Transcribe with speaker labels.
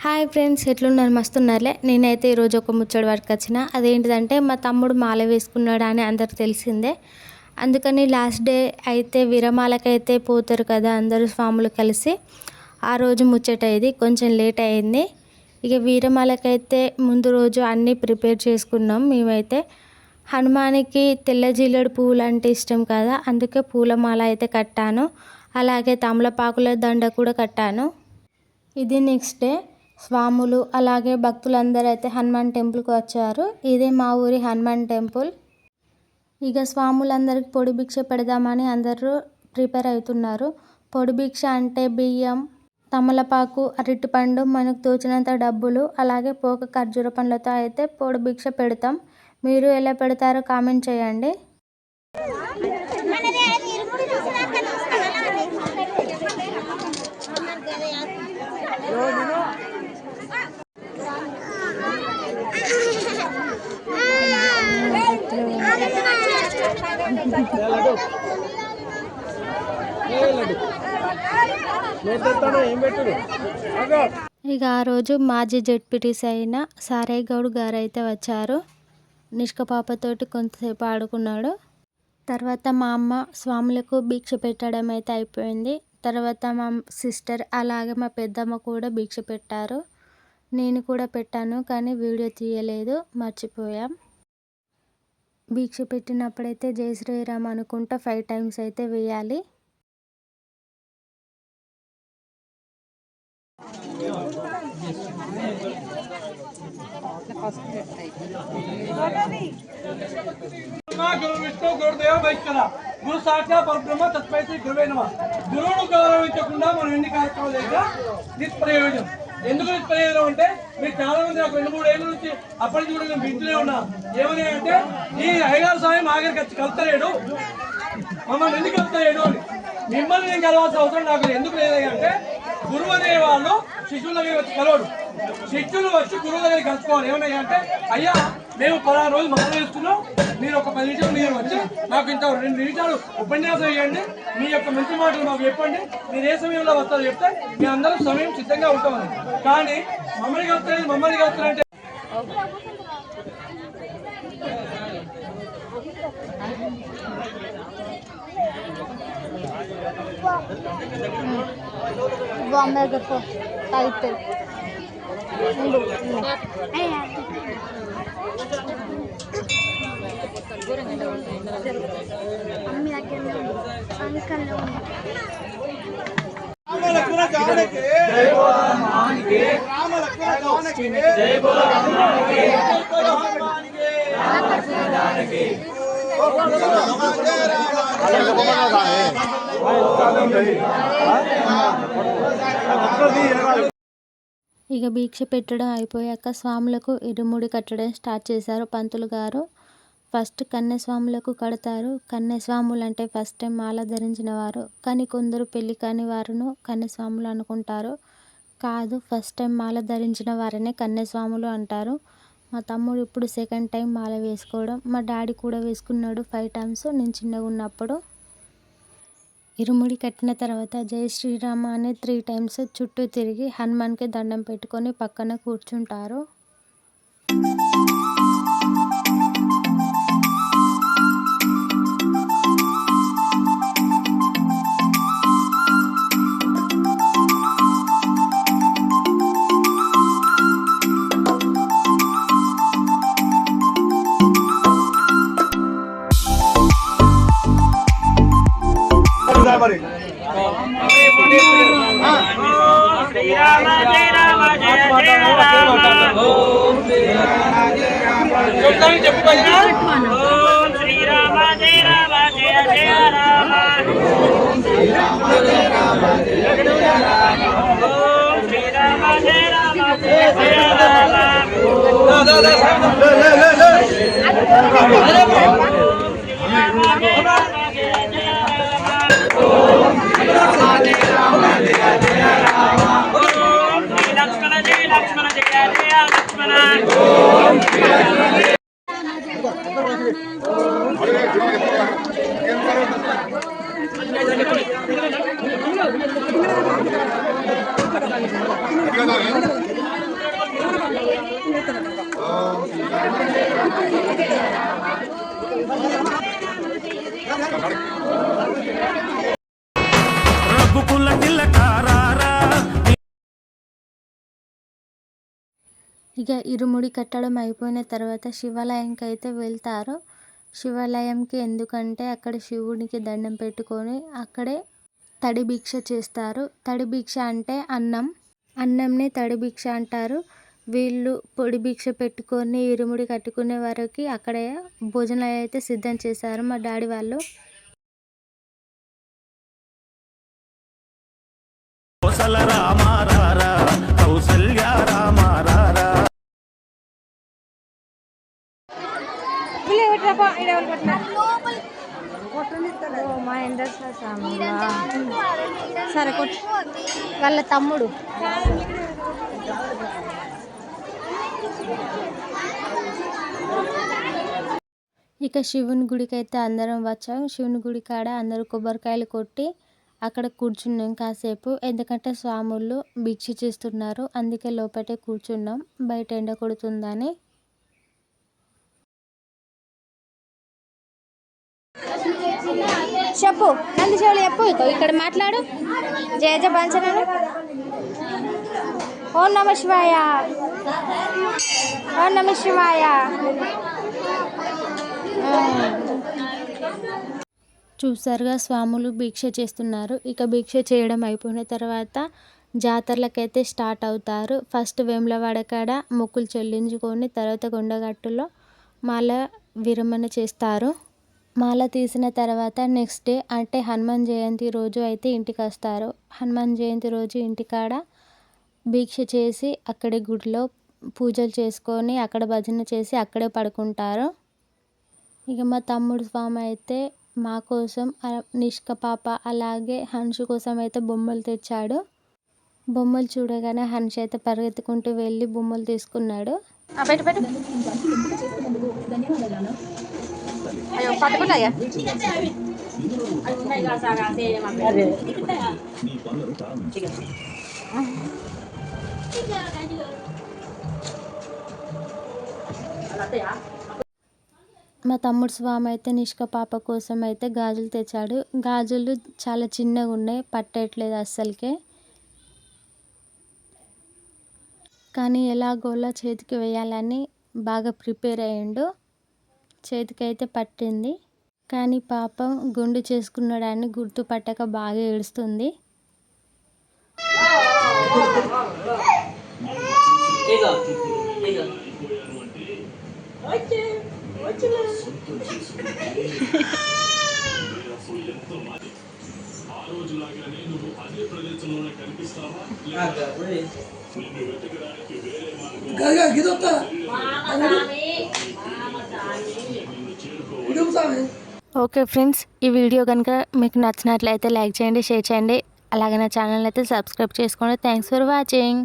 Speaker 1: Hi friends, ఎట్లున్నారు? మస్తున్నారులే. నేనైతే ఈరోజు ఒక ముచ్చడి వరకు వచ్చిన. అదేంటిదంటే మా తమ్ముడు మాల వేసుకున్నాడు అని అందరికి తెలిసిందే. అందుకని లాస్ట్ డే అయితే విరమాలకైతే పోతారు కదా అందరూ స్వాములు కలిసి. ఆ రోజు ముచ్చట ఇది కొంచెం లేట్ అయింది. ఇక వీరమాలకైతే ముందు రోజు అన్నీ ప్రిపేర్ చేసుకున్నాం. మేమైతే హనుమానికి తెల్ల జిల్లెడు పువ్వులు అంటే ఇష్టం కదా, అందుకే పూలమాల అయితే కట్టాను. అలాగే తమలపాకుల దండ కూడా కట్టాను. ఇది నెక్స్ట్ డే స్వాములు అలాగే భక్తులందరూ అయితే హనుమాన్ టెంపుల్కి వచ్చారు. ఇదే మా ఊరి హనుమాన్ టెంపుల్. ఇక స్వాములందరికీ పొడి భిక్ష పెడదామని అందరూ ప్రిపేర్ అవుతున్నారు. పొడి భిక్ష అంటే బియ్యం, తమలపాకు, అరటిపండు, మనకు తోచినంత డబ్బులు, అలాగే పోక ఖర్జూర పండ్లతో అయితే పొడి భిక్ష పెడతాం. మీరు ఎలా పెడతారో కామెంట్ చేయండి. ఇక ఆ రోజు మాజీ జెడ్పీటీసీ అయిన సారయ్య గౌడ్ గారు అయితే వచ్చారు. నిష్కపాపతోటి కొంతసేపు ఆడుకున్నాడు. తర్వాత మా అమ్మ స్వాములకు భిక్ష పెట్టడం అయితే అయిపోయింది. తర్వాత మా సిస్టర్ అలాగే మా పెద్దమ్మ కూడా భిక్ష పెట్టారు. నేను కూడా పెట్టాను, కానీ వీడియో తీయలేదు, మర్చిపోయాం. భిక్ష పెట్టినప్పుడైతే జై శ్రీరామ్ అనుకుంటా 5 times అయితే వేయాలి.
Speaker 2: గురు సాక్షాత్ పరబ్రహ్మ తస్మై శ్రీ గురువే నమః. గురువును గౌరవించకుండా మనం ఎన్ని కార్యక్రమాలు చేసినా నిష్ప్రయోజనం. ఎందుకు నిష్ప్రయోజనం అంటే, మీరు చాలా మంది నాకు 2-3 ఏళ్ళ నుంచి అప్పటి నుంచి కూడా నేను వింటూనే ఉన్నా. ఏమని అంటే, ఈ అయ్యగారు స్వామి ఆఖరికి వచ్చి కలుతలేడు, మమ్మల్ని ఎందుకు కలుతలేడు అని. మిమ్మల్ని నేను కలవాల్సిన అవసరం నాకు ఎందుకు లేదంటే, గురువు అనే వాళ్ళు శిష్యుల దగ్గరికి వచ్చి కలవడు, శిష్యులు వచ్చి గురువు దగ్గరికి కలుసుకోవాలి. ఏమన్నా అంటే, అయ్యా మేము 10 రోజులు మాల వేస్తున్నాం, మీరు ఒక 10 నిమిషాలు మీరు వచ్చి నాకు ఇంత 2 నిమిషాలు ఉపన్యాసం వేయండి, మీ యొక్క మంచి మాటలు మాకు చెప్పండి, మీరు ఏ సమయంలో వస్తారో చెప్తే మీ అందరూ సమయం సిద్ధంగా ఉంటామని. కానీ మమ్మల్ని కలుస్తారంటే
Speaker 1: ఇక భిక్ష పెట్టడం అయిపోయాక స్వాములకు ఇరుముడి కట్టడం స్టార్ట్ చేశారు పంతులు గారు. ఫస్ట్ కన్యాస్వాములకు కడతారు. కన్యాస్వాములు అంటే ఫస్ట్ టైం మాల ధరించిన వారు, కానీ కొందరు పెళ్లి కాని వారును కన్యాస్వాములు అనుకుంటారు. కాదు, ఫస్ట్ టైం మాల ధరించిన వారినే కన్యాస్వాములు అంటారు. మా తమ్ముడు ఇప్పుడు 2nd time మాల వేసుకోవడం. మా డాడీ కూడా వేసుకున్నాడు 5 times నేను చిన్నగా ఉన్నప్పుడు. ఇరుముడి కట్టిన తర్వాత జై శ్రీరామ అని 3 times చుట్టూ తిరిగి హనుమాన్కి దండం పెట్టుకొని పక్కన కూర్చుంటారు.
Speaker 3: Gracias.
Speaker 1: ఇక ఇరుముడి కట్టడం అయిపోయిన తర్వాత శివాలయంకి అయితే వెళ్తారు. శివాలయంకి ఎందుకంటే అక్కడ శివునికి దండం పెట్టుకొని అక్కడే తడి భిక్ష చేస్తారు. తడి భిక్ష అంటే అన్నంని తడి భిక్ష అంటారు. వీళ్ళు పొడి భిక్ష పెట్టుకొని ఇరుముడి కట్టుకునే వరకు అక్కడే భోజనాలు అయితే సిద్ధం చేశారు మా డాడీ వాళ్ళు. సరే వాళ్ళ తమ్ముడు ఇక శివుని గుడికి అయితే అందరం వచ్చాం. శివుని గుడి కాడ అందరూ కొబ్బరికాయలు కొట్టి అక్కడ కూర్చున్నాం కాసేపు. ఎందుకంటే స్వాములు భిక్ష చేస్తున్నారు, అందుకే లోపటే కూర్చున్నాం బయట ఎండ కొడుతుందని. చెప్పు నంది చెవులు చెప్పు, ఇక్కడ మాట్లాడు. జయ జయ పంచనాలు. ఓం నమ శివాయ, ఓం నమ శివాయ. చూసారుగా స్వాములు భిక్ష చేస్తున్నారు. ఇక భిక్ష చేయడం అయిపోయిన తర్వాత జాతరలకైతే స్టార్ట్ అవుతారు. ఫస్ట్ వేములవాడ కాడ మొక్కులు చెల్లించుకొని తర్వాత కొండగట్టులో మాల విరమణ చేస్తారు. మాల తీసిన తర్వాత నెక్స్ట్ డే అంటే హనుమాన్ జయంతి రోజు అయితే ఇంటికి వస్తారు. హనుమాన్ జయంతి రోజు ఇంటికాడ భిక్ష చేసి అక్కడే గుడిలో పూజలు చేసుకొని అక్కడ భజన చేసి అక్కడే పడుకుంటారు. ఇక మా తమ్ముడు స్వామి అయితే మా కోసం నిష్క పాప అలాగే హన్షు కోసం అయితే బొమ్మలు తెచ్చాడు. బొమ్మలు చూడగానే హన్షు అయితే పరిగెత్తుకుంటూ వెళ్ళి బొమ్మలు తీసుకున్నాడు. మా తమ్ముడు స్వామి అయితే నిష్క పాప కోసం అయితే గాజులు తెచ్చాడు. గాజులు చాలా చిన్నగా ఉన్నాయి, పట్టట్లేదు అస్సలకే. కానీ ఎలాగోలా చేతికి వేయాలని బాగా ప్రిపేర్ అయ్యిండు. చేతికి అయితే పట్టింది, కానీ పాపం గుండు చేసుకున్నాడని గుర్తుపట్టక బాగా ఏడుస్తుంది. ఓకే ఫ్రెండ్స్, ఈ వీడియో కనుక మీకు నచ్చినట్లయితే లైక్ చేయండి, షేర్ చేయండి, అలాగే నా ఛానల్ అయితే సబ్స్క్రైబ్ చేసుకోండి. Thanks for watching.